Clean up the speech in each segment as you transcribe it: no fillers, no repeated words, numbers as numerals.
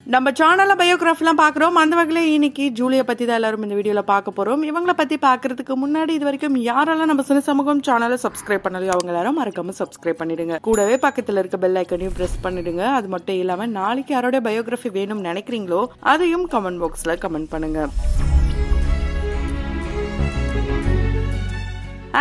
நம்ம சேனல்ல பயோகிராஃபிலாம் பார்க்குறோம். அந்த வகையில் இன்னைக்கு ஜூலியை பற்றி தான் எல்லாரும் இந்த வீடியோவில் பார்க்க போகிறோம். இவங்களை பற்றி பார்க்கறதுக்கு முன்னாடி இது வரைக்கும் யாரெல்லாம் நம்ம சினி சமூகம் சேனலை சப்ஸ்கிரைப் பண்ணலையோ அவங்க எல்லாரும் மறக்காம சப்ஸ்கிரைப் பண்ணிடுங்க. கூடவே பக்கத்தில் இருக்க பெல் ஐக்கனையும் ப்ரெஸ் பண்ணிடுங்க. அது மட்டும் இல்லாமல் நாளைக்கு யாரோட பயோகிராஃபி வேணும்னு நினைக்கிறீங்களோ அதையும் கமெண்ட் பாக்ஸில் கமெண்ட் பண்ணுங்க.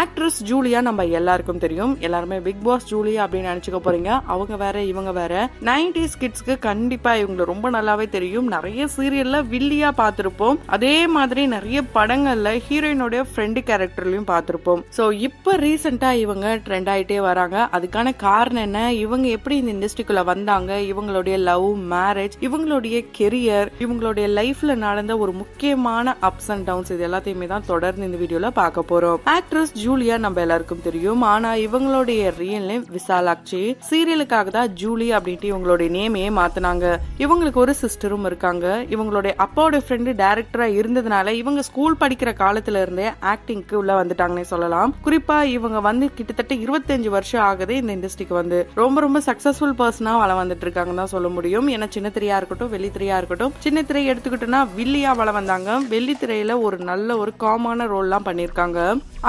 ஆக்ட்ரஸ் ஜூலியா நம்ம எல்லாருக்கும் தெரியும். எல்லாருமே பிக் பாஸ் ஜூலியா அப்படின்னு நினைச்சுக்க போறீங்க. அவங்க வேற இவங்க வேற. 90s கிட்ஸ்க்கு கண்டிப்பா இவங்க ரொம்ப நல்லாவே தெரியும். நிறைய சீரியல்ல வில்லியா பார்த்திருப்போம். அதே மாதிரி நிறைய படங்கள்ல ஹீரோயினோட ஃப்ரெண்டு கேரக்டர்லயும் பார்த்திருப்போம். சோ இப்ப ரீசெண்டா இவங்க ட்ரெண்ட் ஆயிட்டே வராங்க. அதுக்கான காரணம் என்ன, இவங்க எப்படி இந்த இண்டஸ்ட்ரிக்குள்ள வந்தாங்க, இவங்களுடைய லவ், மேரேஜ், இவங்களுடைய கெரியர், இவங்களுடைய லைஃப்ல நடந்த ஒரு முக்கியமான அப்ஸ் அண்ட் டவுன்ஸ், இது எல்லாத்தையுமே தான் தொடர்ந்து இந்த வீடியோல பார்க்க போறோம். ஆக்ட்ரஸ் ஜூலியா நம்ம எல்லாருக்கும் தெரியும். ஆனா இவங்களுடைய ரியல் நேம் விசாலாட்சி. சீரியலுக்காக தான் ஜூலி அப்படின்ட்டு இவங்களுடைய நேமையே மாத்தினாங்க. இவங்களுக்கு ஒரு சிஸ்டரும் இருக்காங்க. இவங்களுடைய அப்பாவோட ஃப்ரெண்டு டைரக்டரா இருந்ததுனால இவங்க ஸ்கூல் படிக்கிற காலத்துல இருந்தே ஆக்டிங்க்கு உள்ள வந்துட்டாங்கன்னே சொல்லலாம். குறிப்பா இவங்க வந்து கிட்டத்தட்ட 25 வருஷம் ஆகுது இந்த இண்டஸ்ட்ரிக்கு வந்து. ரொம்ப சக்சஸ்ஃபுல் பர்சனா வள வந்துட்டு இருக்காங்கன்னு தான் சொல்ல முடியும். ஏன்னா சின்ன திரையா இருக்கட்டும், வெள்ளி திரையா இருக்கட்டும், சின்ன திரை எடுத்துக்கிட்டோம்னா வில்லியா வள வந்தாங்க. வெள்ளி திரையில ஒரு நல்ல ஒரு காமான ரோல் எல்லாம் பண்ணிருக்காங்க.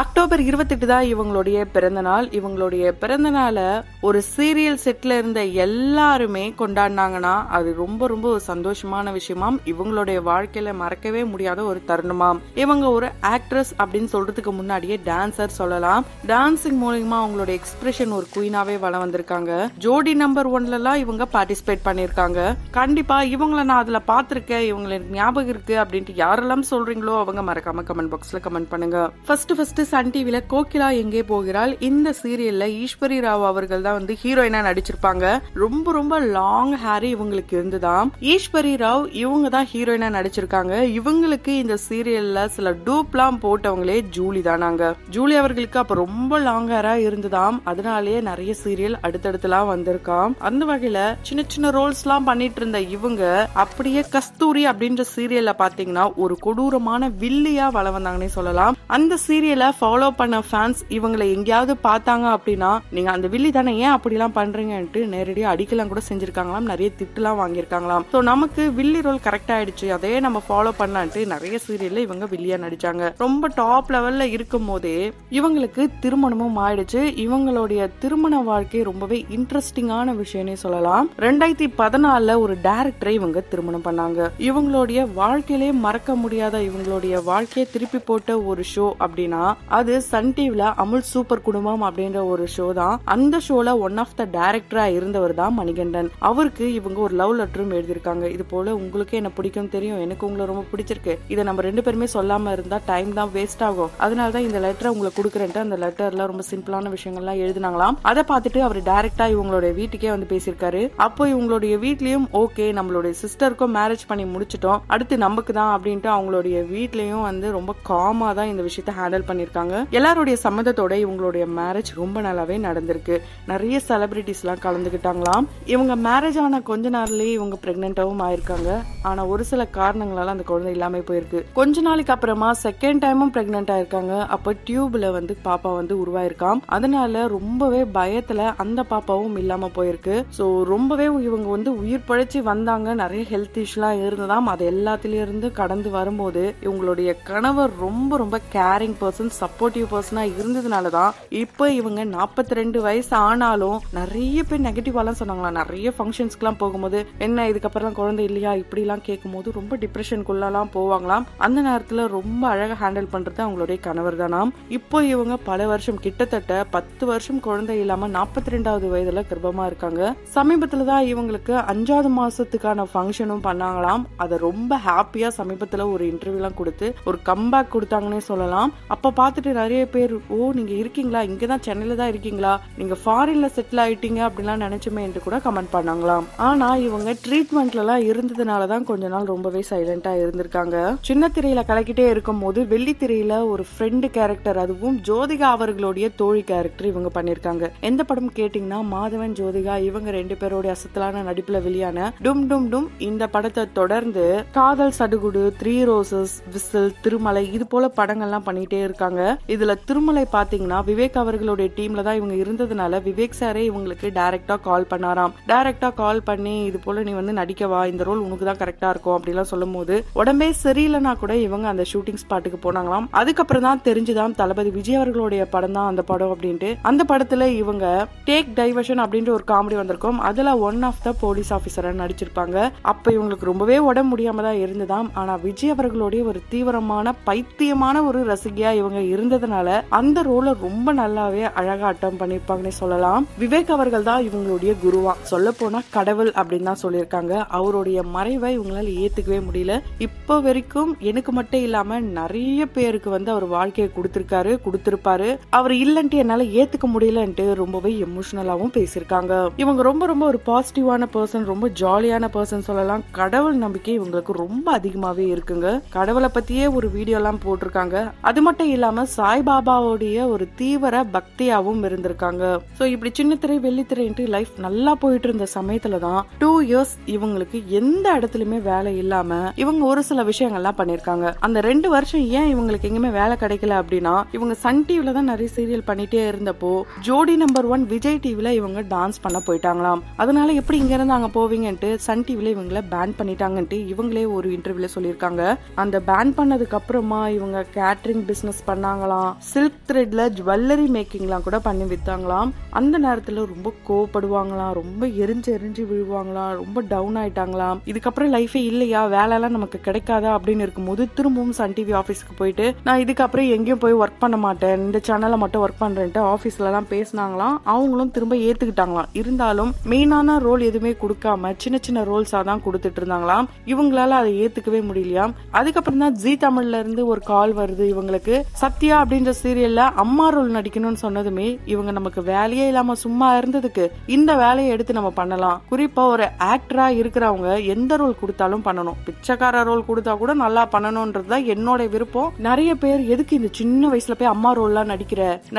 அக்டோபர் 28 தான் இவங்களுடைய பிறந்த நாள். இவங்களுடைய பிறந்த நாளை ஒரு சீரியல் செட்ல இருந்த எல்லாருமே கொண்டாடினாங்கன்னா அது ரொம்ப சந்தோஷமான விஷயமாம். இவங்களுடைய வாழ்க்கையில மறக்கவே முடியாத ஒரு தருணமாம். இவங்க ஒரு ஆக்ட்ரஸ் அப்படின்னு சொல்றதுக்கு முன்னாடியே டான்சர் சொல்லலாம். டான்சிங் மூலமா அவங்களுடைய எக்ஸ்பிரஷன் ஒரு குயினாவே வள வந்திருக்காங்க. ஜோடி நம்பர் 1ல எல்லாம் இவங்க பார்ட்டிசிபேட் பண்ணிருக்காங்க. கண்டிப்பா இவங்களை நான் அதுல பாத்திருக்கேன், இவங்களுக்கு ஞாபகம் இருக்கு அப்படின்ட்டு யாரெல்லாம் சொல்றீங்களோ அவங்க மறக்காம கமெண்ட் பாக்ஸ்ல கமெண்ட் பண்ணுங்க. ஃபர்ஸ்ட் சன் டிவில கோகிலா எங்கே போகிறாள் இந்த சீரியல்ல ஈஸ்வரி ராவ் அவர்கள் தான் வந்து ஹீரோயினா நடிச்சிருப்பாங்க. ரொம்ப லாங் ஹேர் இவங்களுக்கு இருந்துதான். ஈஸ்வரி ராவ் இவங்க தான் ஹீரோயினா நடிச்சிருக்காங்க. இவங்களுக்கு இந்த சீரியல்ல சில டூப்லாம் போட்டவங்களே ஜூலி தானாங்க. ஜூலி அவர்களுக்கு அப்ப ரொம்ப லாங் ஹேரா இருந்துதாம். அதனாலேயே நிறைய சீரியல் அடுத்தடுத்துலாம் வந்திருக்காம். அந்த வகையில சின்ன ரோல்ஸ் எல்லாம் பண்ணிட்டு இருந்த இவங்க அப்படியே கஸ்தூரி அப்படின்ற சீரியல்ல பாத்தீங்கன்னா ஒரு கொடூரமான வில்லியா வள வந்தாங்கன்னே சொல்லலாம். அந்த சீரியலை ஃபாலோ பண்ண ஃபேன்ஸ் இவங்களை எங்கேயாவது பார்த்தாங்க அப்படின்னா நீங்க அந்த வில்லி தானே, ஏன் அப்படிலாம் பண்றீங்கன்ட்டு நேரடியாக அடிக்கலாம் கூட செஞ்சிருக்காங்களாம். நிறைய திட்டுலாம் வாங்கியிருக்காங்களாம். ஸோ நமக்கு வில்லி ரோல் கரெக்ட் ஆயிடுச்சு, அதே நம்ம ஃபாலோ பண்ணலான்ட்டு நிறைய சீரியல்ல இவங்க வில்லியா நடிச்சாங்க. ரொம்ப டாப் லெவல்ல இருக்கும் போதே இவங்களுக்கு திருமணமும் ஆயிடுச்சு. இவங்களுடைய திருமண வாழ்க்கை ரொம்பவே இன்ட்ரெஸ்டிங்கான விஷயம்னே சொல்லலாம். 2014 ஒரு டைரக்டரை இவங்க திருமணம் பண்ணாங்க. இவங்களுடைய வாழ்க்கையிலே மறக்க முடியாத, இவங்களுடைய வாழ்க்கையை திருப்பி போட்ட ஒரு ஷோ அப்படின்னா அது சன் டிவில அமுல் சூப்பர் குடும்பம் அப்படின்ற ஒரு ஷோ தான். அந்த ஷோல ஒன் ஆஃப் த டைரக்டரா இருந்தவர் தான் மணிகண்டன். அவருக்கு இவங்க ஒரு லவ் லெட்டரும் எழுதியிருக்காங்க. இது போல உங்களுக்கு என்ன பிடிக்கும் தெரியும், எனக்கு உங்களை ரொம்ப பிடிச்சிருக்கு, இதை நம்ம 2 பேருமே சொல்லாம இருந்தா டைம் தான் வேஸ்ட் ஆகும், அதனாலதான் இந்த லெட்டரை உங்களுக்கு கொடுக்குறேன்ட்டு அந்த லெட்டர்ல ரொம்ப சிம்பிளான விஷயங்கள்லாம் எழுதினாங்களாம். அதை பார்த்துட்டு அவர் டைரக்டா இவங்களுடைய வீட்டுக்கே வந்து பேசியிருக்காரு. அப்போ இவங்களுடைய வீட்லயும் ஓகே நம்மளுடைய சிஸ்டருக்கும் மேரேஜ் பண்ணி முடிச்சிட்டோம், அடுத்து நமக்கு தான் அப்படின்ட்டு அவங்களுடைய வீட்லயும் வந்து ரொம்ப காமா தான் இந்த விஷயத்தை ஹேண்டில் பண்ணிருக்காங்க. எல்லாருடைய சம்மதத்தோட இவங்களுடைய மேரேஜ் ரொம்ப நல்லாவே நடந்திருக்கு. நிறைய செலிபிரிட்டிஸ் எல்லாம் கலந்துகிட்டாங்களாம். இவங்க மேரேஜ் ஆன கொஞ்ச நாள்லயே இவங்க பிரெக்னென்டாவும் ஆயிருக்காங்க. ஆனா ஒரு சில காரணங்களால அந்த குழந்தை இல்லாம போயிருக்கு. கொஞ்ச நாளைக்கு அப்புறமா செகண்ட் டைமும் பிரெக்னென்ட் ஆயிருக்காங்க. அப்ப டியூப்ல வந்து பாப்பா வந்து உருவாயிருக்காம். அதனால ரொம்பவே பயத்துல அந்த பாப்பாவும் இல்லாம போயிருக்கு. சோ ரொம்பவே இவங்க வந்து உயிர் பழைச்சு வந்தாங்க. நிறைய ஹெல்த் இஷ்யூலாம் இருந்ததாம். அது எல்லாத்தில இருந்து கடந்து வரும்போது இவங்களுடைய கணவர் ரொம்ப கேரிங் பர்சன், சப்போர்ட்டிவ் பர்சனா இருந்ததுனாலதான் இப்ப இவங்க 42 வயசு ஆனாலும் நிறைய பேர் நெகட்டிவாலாம் சொன்னாங்களா. நிறைய ஃபங்க்ஷன்ஸ்க்கு எல்லாம் போகும்போது என்ன இதுக்கப்புறம் குழந்தை இல்லையா இப்படி எல்லாம் கேட்கும் போது ரொம்ப டிப்ரெஷனுக்குள்ளலாம் போவாங்களாம். அந்த நேரத்துல ரொம்ப அழகா ஹேண்டில் பண்றது அவங்களுடைய கணவர் தானாம். இப்போ இவங்க பல வருஷம் கிட்டத்தட்ட 10 வருஷம் குழந்தை இல்லாம 42வது வயதுல கர்ப்பமா இருக்காங்க. சமீபத்துலதான் இவங்களுக்கு 5வது மாசத்துக்கான ஃபங்க்ஷனும் பண்ணாங்களாம். அதை ரொம்ப ஹாப்பியா சமீபத்துல ஒரு இன்டர்வியூ எல்லாம் கொடுத்து ஒரு கம்பேக் கொடுத்தாங்கன்னே சொல்லலாம். அப்ப பார்த்துட்டு நிறைய பேர் ஓ நீங்க இருக்கீங்களா, இங்கதான் சென்னையில தான் இருக்கீங்களா, நீங்க ஃபாரின்ல செட்டில் ஆயிட்டீங்க அப்படிலாம் நினைச்சுமே என்று கூட கமெண்ட் பண்ணாங்களாம். ஆனா இவங்க ட்ரீட்மெண்ட்ல எல்லாம் இருந்ததுனாலதான் கொஞ்ச நாள் ரொம்பவே சைலண்டா இருந்திருக்காங்க. சின்ன திரையில கலக்கிட்டே இருக்கும் போது வெள்ளி திரையில ஒரு ஃப்ரெண்டு கேரக்டர், அதுவும் ஜோதிகா அவர்களுடைய தோழி கேரக்டர் இவங்க பண்ணிருக்காங்க. எந்த படம் கேட்டீங்கன்னா மாதவன் ஜோதிகா இவங்க 2 பேரோட அசத்தலான நடிப்புல வெளியான டும் டும் டும் இந்த படத்தை தொடர்ந்து காதல் சடுகுடு, 3 ரோசஸ், விசில், திருமலை இது போல படங்கள்லாம் பண்ணிட்டே இருக்காங்க. நடிச்சிருக்காங்க. இதுல திருமலை பாத்தீங்கன்னா விவேக் அவர்களுடைய டீம்ல தான் இவங்க இருந்ததுனால விவேக் சாரே இவங்களுக்கு டைரக்டா கால் பண்ணாராம். டைரக்டா கால் பண்ணி இது போல நீ வந்து நடிக்கவா, இந்த ரோல் உனக்கு தான் கரெக்டா இருக்கும் அப்படிலாம் சொல்லும் போது உடம்பே சரியில்லைனா கூட இவங்க அந்த ஷூட்டிங் ஸ்பாட்டுக்கு போனாங்களாம். அதுக்கப்புறம் தான் தெரிஞ்சுதான் தளபதி விஜய் அவர்களுடைய படம் தான் அந்த படம் அப்படின்ட்டு. அந்த படத்துல இவங்க டேக் டைவர்ஷன் அப்படின்ற ஒரு காமெடி வந்திருக்கும். அதுல ஒன் ஆஃப் த போலீஸ் ஆபீசரா நடிச்சிருப்பாங்க. அப்ப இவங்களுக்கு ரொம்பவே உடம்பு முடியாம தான் இருந்ததாம். ஆனா விஜய் அவர்களுடைய ஒரு தீவிரமான பைத்தியமான ஒரு ரசிகையா இவங்க இருந்ததுனால அந்த ரோல ரொம்ப நல்லாவே அழகா அட்டம் பண்ணிருப்பாங்கன்னு சொல்லலாம். விவேக் அவர்கள் தான் இவங்களுடைய குருவா, சொல்ல போனா கடவுள் அப்படின்னு தான் சொல்லியிருக்காங்க. அவருடைய மறைவை இவங்களால ஏத்துக்கவே முடியல. இப்போ வரைக்கும் எனக்கு மட்டும் இல்லாம நிறைய பேருக்கு வந்து அவர் வாழ்க்கையை கொடுத்திருப்பாரு. அவர் இல்லன்ட்டு என்னால ஏத்துக்க முடியலன்ட்டு ரொம்பவே எமோஷனலாவும் பேசியிருக்காங்க. இவங்க ரொம்ப ரொம்ப ஒரு பாசிட்டிவான பர்சன், ரொம்ப ஜாலியான பர்சன் சொல்லலாம். கடவுள் நம்பிக்கை இவங்களுக்கு ரொம்ப அதிகமாவே இருக்குங்க. கடவுளை பத்தியே ஒரு வீடியோ எல்லாம் போட்டிருக்காங்க. அது மட்டும் இல்லாம சாய்பாபாவுடைய ஒரு தீவிர பக்தியாவும் இருந்திருக்காங்க. சோ இப்படி சின்ன திரை வெள்ளித்திரைன்ட்டு லைஃப் நல்லா போயிட்டு இருந்த சமயத்துலதான் 2 இயர்ஸ் இவங்களுக்கு எந்த இடத்துலயுமே வேலை இல்லாம இவங்க ஒரு சில விஷயங்கள்லாம் பண்ணிருக்காங்க. அந்த 2 வருஷம் ஏன் இவங்களுக்கு எங்குமே வேலை கிடைக்கல அப்படின்னா இவங்க சன் டிவில தான் நிறைய சீரியல் பண்ணிட்டே இருந்தப்போ ஜோடி நம்பர் 1 விஜய் டிவில இவங்க டான்ஸ் பண்ண போயிட்டாங்களாம். அதனால எப்படி இங்க இருந்து அங்க போவீங்கன்ட்டு சன் டிவில இவங்களை பேன் பண்ணிட்டாங்கன்ட்டு இவங்களே ஒரு இன்டர்வியூல சொல்லியிருக்காங்க. அந்த பேன் பண்ணதுக்கு அப்புறமா இவங்க கேட்டரிங் பிசினஸ் பண்ணாங்களாம். சில்க் த்ரெட்ல ஜுவல்லரி மேக்கிங்லாம் கூட பண்ணி வித்தாங்களாம். அந்த நேரத்துல ரொம்ப கோவப்படுவாங்களாம், ரொம்ப எரிஞ்சு விழுவாங்களாம், ரொம்ப டவுன் ஆயிட்டாங்களாம். இதுக்கப்புறம் லைஃபே இல்லையா, வேலை எல்லாம் நமக்கு கிடைக்காதா அப்படின்னு இருக்கும்போது திரும்பவும் சன் டிவி ஆபீஸ்க்கு போயிட்டு நான் இதுக்கப்புறம் எங்கேயும் போய் ஒர்க் பண்ண மாட்டேன், இந்த சேனல்ல மட்டும் ஒர்க் பண்றேன்ட்டு ஆபீஸ்ல எல்லாம் பேசினாங்களாம். அவங்களும் திரும்ப ஏத்துக்கிட்டாங்களாம். இருந்தாலும் மெயினான ரோல் எதுவுமே கொடுக்காம சின்ன சின்ன ரோல்ஸா தான் கொடுத்துட்டு இருந்தாங்களாம். இவங்களால அதை ஏத்துக்கவே முடியலையாம். அதுக்கப்புறம் தான் ஜி தமிழ்ல இருந்து ஒரு கால் வருது இவங்களுக்கு. சத்யா அப்படின்ற சீரியல்ல அம்மா ரோல் நடிக்கணும்னு சொன்னதுமே இவங்க நமக்கு வேலையே இல்லாம சும்மா இருந்ததுக்கு இந்த வேலையை எடுத்து நம்ம பண்ணலாம். குறிப்பா ஒரு ஆக்டரா இருக்கிறவங்க எந்த ரோல் கொடுத்தாலும் பண்ணணும். பிச்சைக்கார ரோல் கொடுத்தா கூட நல்லா பண்ணணும்ன்றதுதான் என்னோட விருப்பம். நிறைய பேர் எதுக்கு இந்த சின்ன வயசுல போய் அம்மா ரோல் எல்லாம்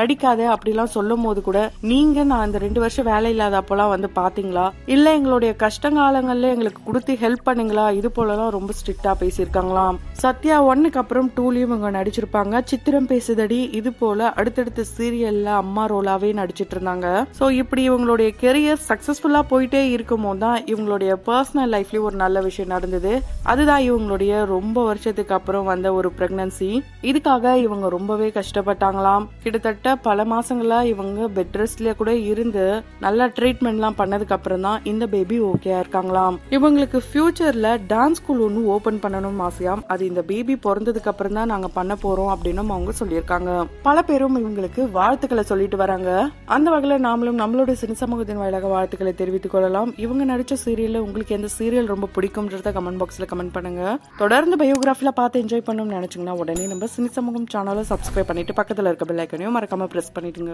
நடிக்காத அப்படிலாம் சொல்லும் போது கூட நீங்க நான் இந்த 2 வருஷம் வேலை இல்லாத அப்பெல்லாம் வந்து பாத்தீங்களா, இல்ல எங்களுடைய கஷ்டகாலங்கள்ல எங்களுக்கு கொடுத்து ஹெல்ப் பண்ணீங்களா, இது போலலாம் ரொம்ப ஸ்ட்ரிக்டா பேசியிருக்காங்களாம். சத்யா 1க்கு அப்புறம் 2லயும் இவங்க நடிச்சிருப்பாங்க. சித்திரம் பேசுதடி இது போல அடுத்தடுத்த சீரியல்ல அம்மா ரோலாவே நடிச்சிட்டு இருந்தாங்க. சோ இப்படி இவங்களுடைய கெரியர் சக்சஸ்ஃபுல்லா போயிட்டே இருக்கும் போது தான் இவங்களுடைய பர்சனல் லைஃப்லயும் ஒரு நல்ல விஷயம் நடந்தது. அதுதான் இவங்களுடைய ரொம்ப வருஷத்துக்கு அப்புறம் வந்த ஒரு பிரெக்னன்சி. இதுக்காக இவங்க ரொம்பவே கஷ்டப்பட்டாங்களாம். கிட்டத்தட்ட பல மாசங்களா இவங்க பெட் ரெஸ்ட்ல கூட இருந்து நல்லா ட்ரீட்மெண்ட் எல்லாம் பண்ணதுக்கு அப்புறம் தான் இந்த பேபி ஓகேயா இருக்காங்களாம். இவங்களுக்கு ஃபியூச்சர்ல டான்ஸ் ஸ்கூல் ஒன்னு ஓபன் பண்ணணும் ஆசையாம். அது இந்த பேபி பிறந்ததுக்கு அப்புறம் தான் நாங்க பண்ண போறோம் அப்படின்னு அவங்க சொல்லியிருக்காங்க. பல பேரும் இவங்களுக்கு வாழ்த்துக்களை சொல்லிட்டு வராங்க. அந்த வகையில நாமளும் நம்மளுடைய சின்ன சமூகத்தின் வாயிலாக வாழ்த்துக்களை தெரிவித்துக் கொள்ளலாம். இவங்க நடிச்ச சீரியல்ல உங்களுக்கு எந்த சீரியல் ரொம்ப பிடிக்கும்ன்றத கமெண்ட் பாக்ஸ்ல கமெண்ட் பண்ணுங்க. தொடர்ந்து பயோகிராஃபில பார்த்து என்ஜாய் பண்ணணும்னு நினைச்சீங்கன்னா உடனே நம்ம சின்ன சமூகம் சேனலை சப்ஸ்கிரைப் பண்ணிட்டு பக்கத்துல இருக்க பெல் ஐகானையும் மறக்காம பிரஸ் பண்ணிடுங்க.